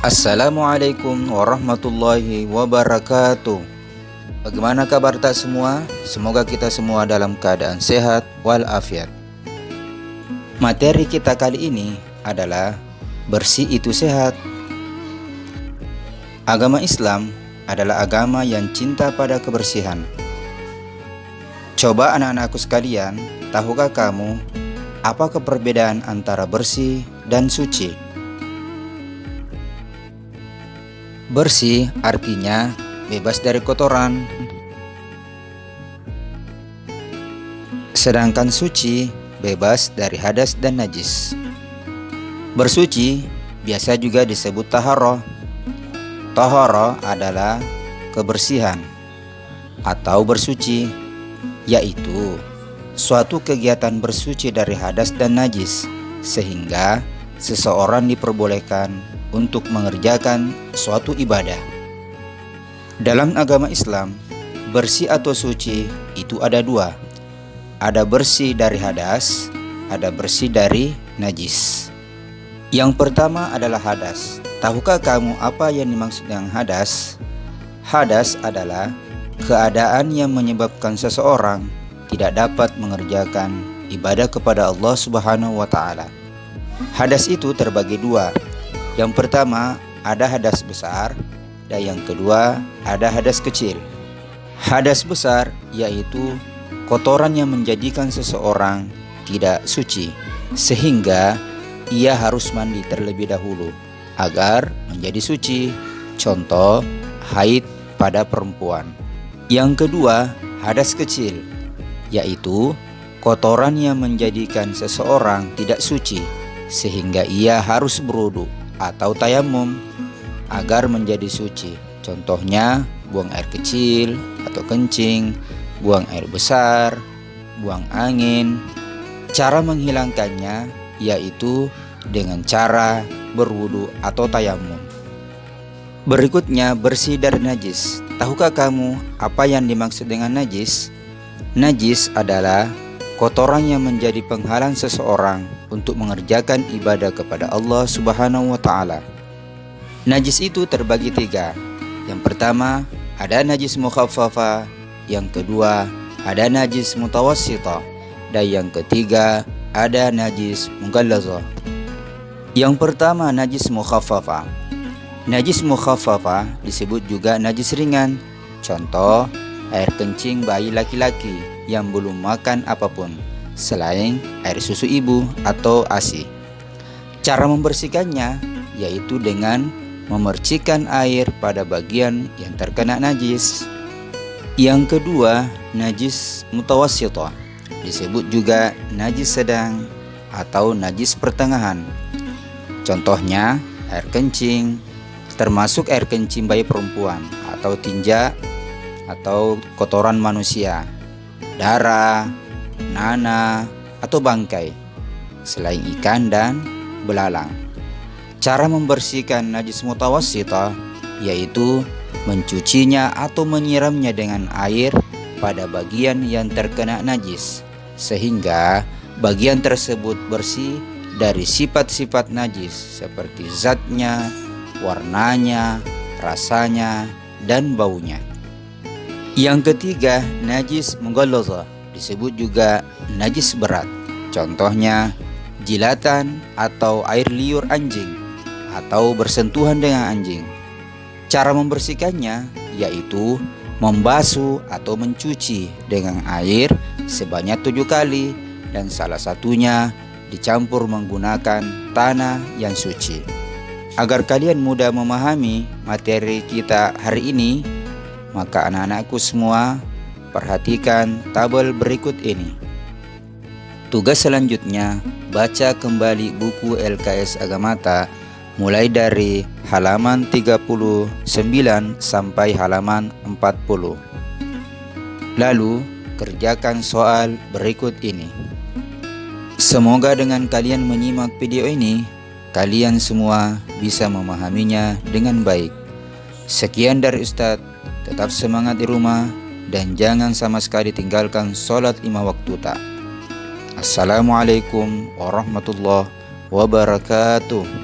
Assalamualaikum warahmatullahi wabarakatuh. Bagaimana kabar tak semua? Semoga kita semua dalam keadaan sehat walafiat. Materi kita kali ini adalah bersih itu sehat. Agama Islam adalah agama yang cinta pada kebersihan. Coba anak-anakku sekalian, tahukah kamu apa perbedaan antara bersih dan suci? Bersih artinya bebas dari kotoran, sedangkan suci bebas dari hadas dan najis. Bersuci biasa juga disebut taharah. Taharah adalah kebersihan atau bersuci, yaitu suatu kegiatan bersuci dari hadas dan najis, sehingga seseorang diperbolehkan untuk mengerjakan suatu ibadah. Dalam agama Islam, bersih atau suci itu ada dua. Ada bersih dari hadas, ada bersih dari najis. Yang pertama adalah hadas. Tahukah kamu apa yang dimaksud dengan hadas? Hadas adalah keadaan yang menyebabkan seseorang tidak dapat mengerjakan ibadah kepada Allah Subhanahu wa Ta'ala. Hadas itu terbagi dua. Yang pertama ada hadas besar, dan yang kedua ada hadas kecil. Hadas besar yaitu kotoran yang menjadikan seseorang tidak suci, sehingga ia harus mandi terlebih dahulu agar menjadi suci. Contoh, haid pada perempuan. Yang kedua, hadas kecil, yaitu kotoran yang menjadikan seseorang tidak suci, sehingga ia harus berwudu atau tayamum agar menjadi suci. Contohnya buang air kecil atau kencing, buang air besar, buang angin. Cara menghilangkannya yaitu dengan cara berwudu atau tayamum. Berikutnya bersih dari najis. Tahukah kamu apa yang dimaksud dengan najis? Najis adalah kotoran yang menjadi penghalang seseorang untuk mengerjakan ibadah kepada Allah Subhanahu wa Ta'ala. Najis itu terbagi tiga. Yang pertama ada najis mukhaffafah, yang kedua ada najis mutawassithah, dan yang ketiga ada najis mughallazah. Yang pertama najis mukhaffafah. Najis mukhaffafah disebut juga najis ringan. Contoh, air kencing bayi laki-laki yang belum makan apapun selain air susu ibu atau ASI. Cara membersihkannya yaitu dengan memercikkan air pada bagian yang terkena najis. Yang kedua, najis mutawassithah, disebut juga najis sedang atau najis pertengahan. Contohnya air kencing, termasuk air kencing bayi perempuan atau tinja atau kotoran manusia, darah, nanah, atau bangkai, selain ikan dan belalang. Cara membersihkan najis mutawassithah yaitu mencucinya atau menyiramnya dengan air pada bagian yang terkena najis, sehingga bagian tersebut bersih dari sifat-sifat najis seperti zatnya, warnanya, rasanya, dan baunya. Yang ketiga, najis mughallazah, disebut juga najis berat. Contohnya jilatan atau air liur anjing atau bersentuhan dengan anjing. Cara membersihkannya yaitu membasuh atau mencuci dengan air sebanyak 7 kali, dan salah satunya dicampur menggunakan tanah yang suci. Agar kalian mudah memahami materi kita hari ini, maka anak-anakku semua perhatikan tabel berikut ini. Tugas selanjutnya, baca kembali buku LKS Agamata mulai dari halaman 39 sampai halaman 40. Lalu, kerjakan soal berikut ini. Semoga dengan kalian menyimak video ini, kalian semua bisa memahaminya dengan baik. Sekian dari Ustadz, tetap semangat di rumah dan jangan sama sekali tinggalkan sholat 5 waktu tak. Assalamualaikum warahmatullahi wabarakatuh.